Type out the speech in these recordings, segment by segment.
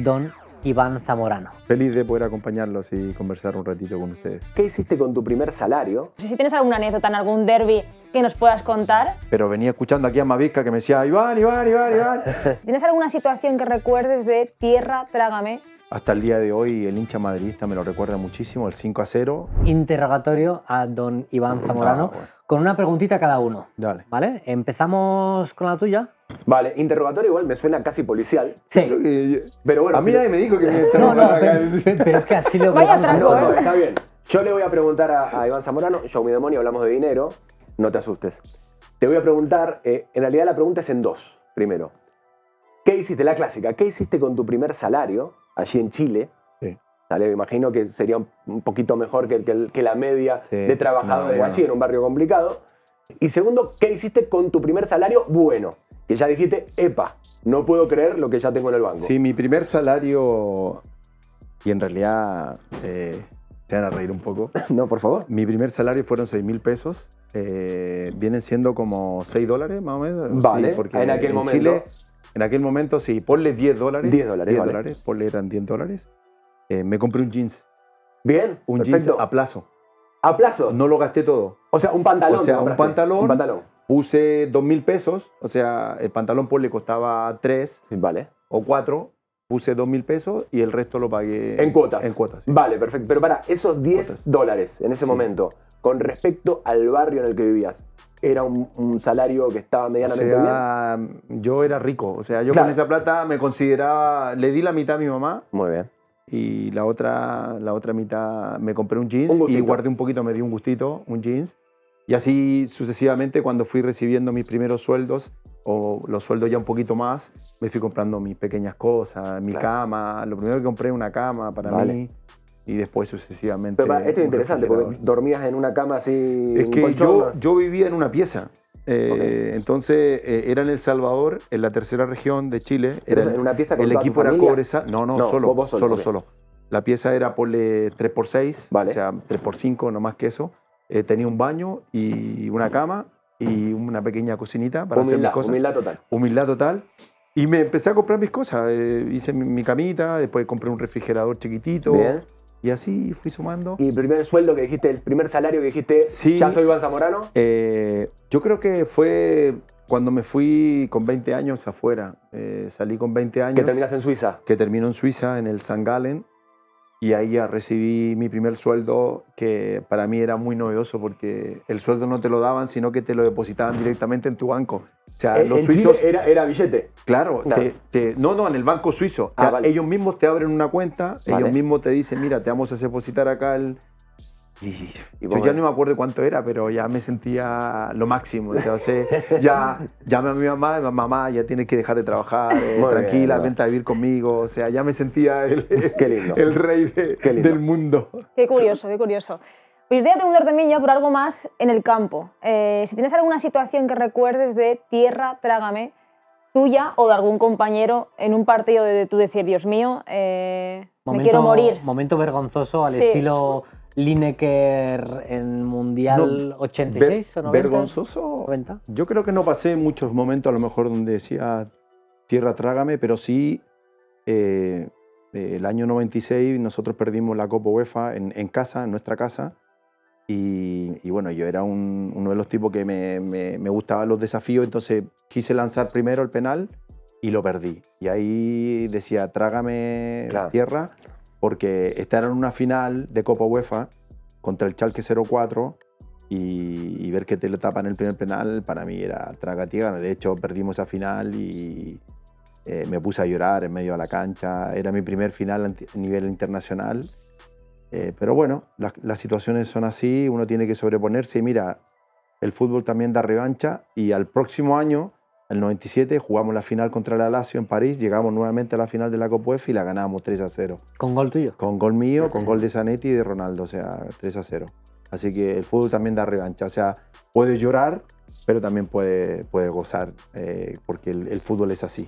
don Iván Zamorano. Feliz de poder acompañarlos y conversar un ratito con ustedes. ¿Qué hiciste con tu primer salario? Si tienes alguna anécdota en algún derbi que nos puedas contar. Pero venía escuchando aquí a Mavisca que me decía Iván. ¿Tienes alguna situación que recuerdes de Tierra, Trágame? Hasta el día de hoy el hincha madridista me lo recuerda muchísimo, el 5-0. Interrogatorio a don Iván Zamorano bueno. con una preguntita cada uno. Dale. ¿Vale? Empezamos con la tuya. Vale, interrogatorio igual me suena casi policial. Sí. Pero bueno, A mí nadie me dijo que me No, interrogara. pero es que así lo Vaya vamos a atraco, hacer. No, está bien. Yo le voy a preguntar a Iván Zamorano, Show Me the Money, hablamos de dinero, no te asustes. Te voy a preguntar, en realidad la pregunta es en dos. Primero, ¿qué hiciste? La clásica, ¿qué hiciste con tu primer salario allí en Chile? Sí. ¿Vale? Me imagino que sería un poquito mejor que la media Sí. de trabajadores No, bueno. allí en un barrio complicado. Y segundo, ¿qué hiciste con tu primer salario bueno? Que ya dijiste, epa, no puedo creer lo que ya tengo en el banco. Sí, mi primer salario, y en realidad se van a reír un poco. No, por favor. Mi primer salario fueron 6.000 pesos. Vienen siendo como $6 más o menos. Vale, Sí, porque en aquel momento. Chile, en aquel momento sí, ponle $10. $10, vale. Ponle eran $10. Me compré un jeans. Bien, Un perfecto. jeans a plazo. ¿A plazo? No lo gasté todo. O sea, un pantalón. O sea, te un compraste. pantalón. Un pantalón. Puse 2.000 pesos. O sea, el pantalón le costaba 3 Vale. o 4. Puse 2.000 pesos y el resto lo pagué En cuotas. En cuotas, sí. Vale, perfecto. Pero para, esos $10 en ese Sí. momento, con respecto al barrio en el que vivías, ¿era un salario que estaba O medianamente sea, yo era rico. O sea, yo Claro. con esa plata me consideraba... Le di la mitad a mi mamá bien? Muy bien. y la otra mitad me compré un jeans Un gustito. y guardé un poquito, me di un gustito, un jeans. Y así sucesivamente, cuando fui recibiendo mis primeros sueldos, o los sueldos ya un poquito más, me fui comprando mis pequeñas cosas, mi Claro. cama. Lo primero que compré una cama para Vale. mí y después sucesivamente Pero para, esto es un interesante, porque refrigerador. dormías en una cama así. Es un que colchón, ¿no? yo vivía en una pieza. Ok. Entonces era en El Salvador, en la tercera región de Chile. Pero Era en una pieza con el toda tu equipo era familia. Cobresal. No, No, solo, vos solo, ok. La pieza era por 3x6, Vale. o sea, 3x5, no más que eso. Tenía un baño y una cama y una pequeña cocinita para hacer mis Humildad, cosas. humildad total. Humildad total. Y me empecé a comprar mis cosas. Hice mi camita, después compré un refrigerador chiquitito. Bien. Y así fui sumando. ¿Y el primer sueldo que dijiste, el primer salario que dijiste, Sí. ya soy Iván Zamorano? Yo creo que fue cuando me fui con 20 años afuera. Salí con 20 años. Que terminas en Suiza. Que terminó en Suiza, en el St. Gallen. Y ahí ya recibí mi primer sueldo, que para mí era muy novedoso porque el sueldo no te lo daban, sino que te lo depositaban directamente en tu banco. O sea, los En suizos... Chile era billete. Claro, Claro. no, en el banco suizo. Ah, vale. Ellos mismos te abren una cuenta, Vale. ellos mismos te dicen, mira, te vamos a depositar acá el... Y Y yo vos ya ves. no me acuerdo cuánto era, pero ya me sentía lo máximo. Entonces ya llamé a mi mamá, mamá, ya tienes que dejar de trabajar, Muy tranquila, bien, vente a vivir conmigo. O sea, ya me sentía Qué lindo. el rey Qué lindo. del mundo. Qué curioso, qué curioso. Pues yo te voy a preguntar también ya por algo más en el campo. Si tienes alguna situación que recuerdes de Tierra, Trágame, tuya o de algún compañero en un partido de tú decir, Dios mío, me quiero morir. Momento vergonzoso al Sí. estilo Lineker en Mundial 86 o 90. Vergonzoso. 90. Yo creo que no pasé muchos momentos a lo mejor donde decía tierra trágame, pero sí el año 96 nosotros perdimos la Copa UEFA en casa, en nuestra casa. Y bueno, yo era uno de los tipos que me gustaban los desafíos, entonces quise lanzar primero el penal y lo perdí. Y ahí decía, trágame Claro. tierra, porque estar en una final de Copa UEFA contra el Schalke 04 y ver que te lo tapan el primer penal, para mí era traga tierra. De hecho, perdimos esa final y me puse a llorar en medio de la cancha. Era mi primer final a nivel internacional. Pero bueno, las situaciones son así, uno tiene que sobreponerse y mira, el fútbol también da revancha y al próximo año, el 97, jugamos la final contra el Lazio en París, llegamos nuevamente a la final de la Copa UEFA y la ganamos 3-0. Con gol tuyo. Con gol mío, con gol de Zanetti y de Ronaldo, o sea, 3-0. Así que el fútbol también da revancha, o sea, puede llorar, pero también puede gozar, porque el fútbol es así.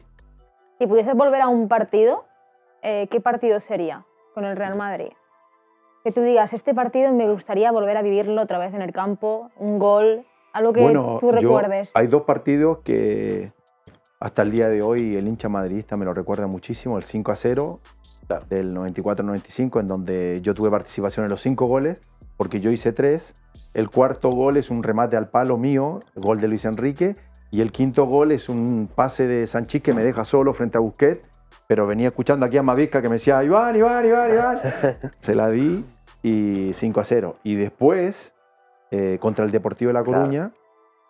Si pudieses volver a un partido, ¿qué partido sería con el Real Madrid? Que tú digas, este partido me gustaría volver a vivirlo otra vez en el campo, un gol, algo que tú recuerdes. Hay dos partidos que hasta el día de hoy el hincha madridista me lo recuerda muchísimo, el 5-0 Claro. del 94-95, en donde yo tuve participación en los 5 goles, porque yo hice 3. El cuarto gol es un remate al palo mío, gol de Luis Enrique, y el quinto gol es un pase de Sanchís que me deja solo frente a Busquets, pero venía escuchando aquí a Mavisca que me decía, Iván. Se la di y 5-0. Y después, contra el Deportivo de La Coruña,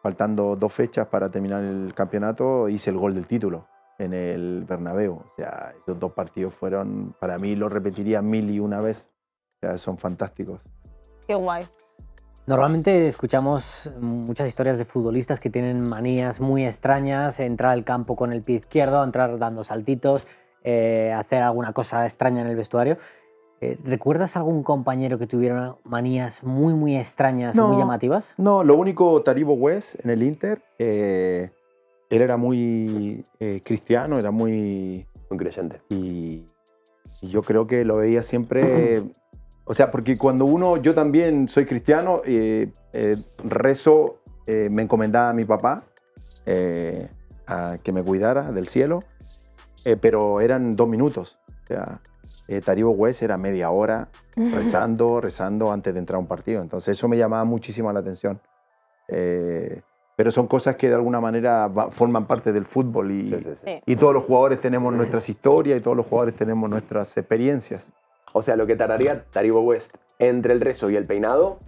faltando 2 fechas para terminar el campeonato, hice el gol del título en el Bernabéu. O sea, esos 2 partidos fueron, para mí lo repetiría 1001 vez. O sea, son fantásticos. Qué guay. Normalmente escuchamos muchas historias de futbolistas que tienen manías muy extrañas, entrar al campo con el pie izquierdo, entrar dando saltitos, hacer alguna cosa extraña en el vestuario. ¿Recuerdas algún compañero que tuviera manías muy extrañas, muy llamativas? No, lo único, Taribo West en el Inter, él era muy cristiano, era muy creyente. Y yo creo que lo veía siempre, o sea, porque cuando yo también soy cristiano, rezo, me encomendaba a mi papá a que me cuidara del cielo, pero eran 2 minutos, o sea, Taribo West era media hora rezando antes de entrar a un partido, entonces eso me llamaba muchísimo la atención. Pero son cosas que de alguna manera forman parte del fútbol y todos los jugadores tenemos nuestras historias y todos los jugadores tenemos nuestras experiencias. O sea, lo que tardaría Taribo West entre el rezo y el peinado,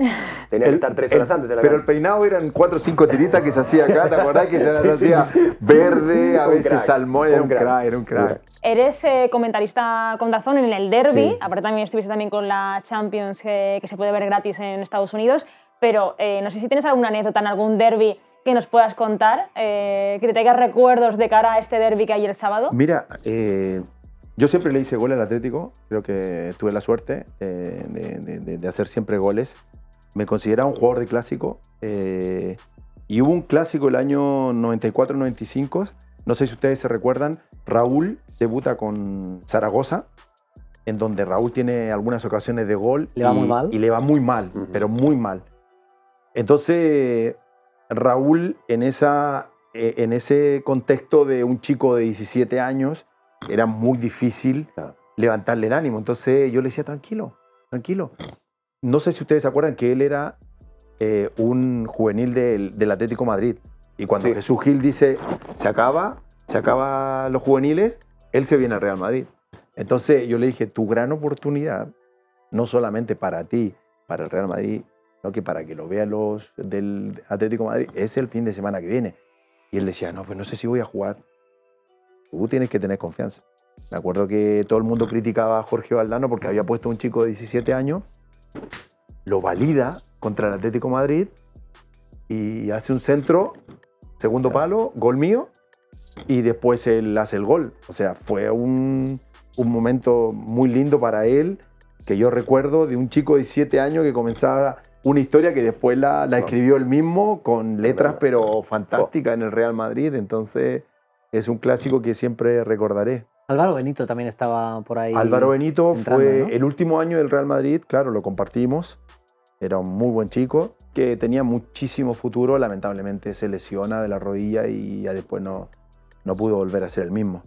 tenía que estar 3 horas antes de la Pero el cancha. peinado eran 4 o 5 tiritas que se hacía acá, ¿te acordás? Que se hacía verde, a Un veces crack, salmón, era un crack. Eres comentarista con DAZN en el Derby, Sí. aparte también estuviste también con la Champions que se puede ver gratis en Estados Unidos, pero no sé si tienes alguna anécdota en algún Derby que nos puedas contar, que te traigas recuerdos de cara a este Derby que hay el sábado. Mira, yo siempre le hice gol al Atlético, creo que tuve la suerte de hacer siempre goles. Me consideraba un jugador de clásico y hubo un clásico el año 94-95, no sé si ustedes se recuerdan, Raúl debuta con Zaragoza, en donde Raúl tiene algunas ocasiones de gol ¿Le va muy mal? y le va muy mal, pero muy mal. Entonces Raúl en ese contexto de un chico de 17 años, era muy difícil levantarle el ánimo. Entonces yo le decía, tranquilo. No sé si ustedes se acuerdan que él era un juvenil del Atlético Madrid. Y cuando Jesús Gil dice, se acaba los juveniles, él se viene al Real Madrid. Entonces yo le dije, tu gran oportunidad, no solamente para ti, para el Real Madrid, sino que para que lo vean los del Atlético de Madrid, es el fin de semana que viene. Y él decía, no, pues no sé si voy a jugar. Tú tienes que tener confianza. Me acuerdo que todo el mundo criticaba a Jorge Valdano porque había puesto a un chico de 17 años, lo valida contra el Atlético de Madrid y hace un centro, segundo palo, gol mío, y después él hace el gol. O sea, fue un momento muy lindo para él, que yo recuerdo de un chico de 17 años que comenzaba una historia que después la escribió él mismo con letras pero fantásticas en el Real Madrid. Entonces es un clásico que siempre recordaré. Álvaro Benito también estaba por ahí. Álvaro Benito entrando, fue ¿no? el último año del Real Madrid, claro, lo compartimos. Era un muy buen chico que tenía muchísimo futuro. Lamentablemente se lesiona de la rodilla y ya después no pudo volver a ser el mismo.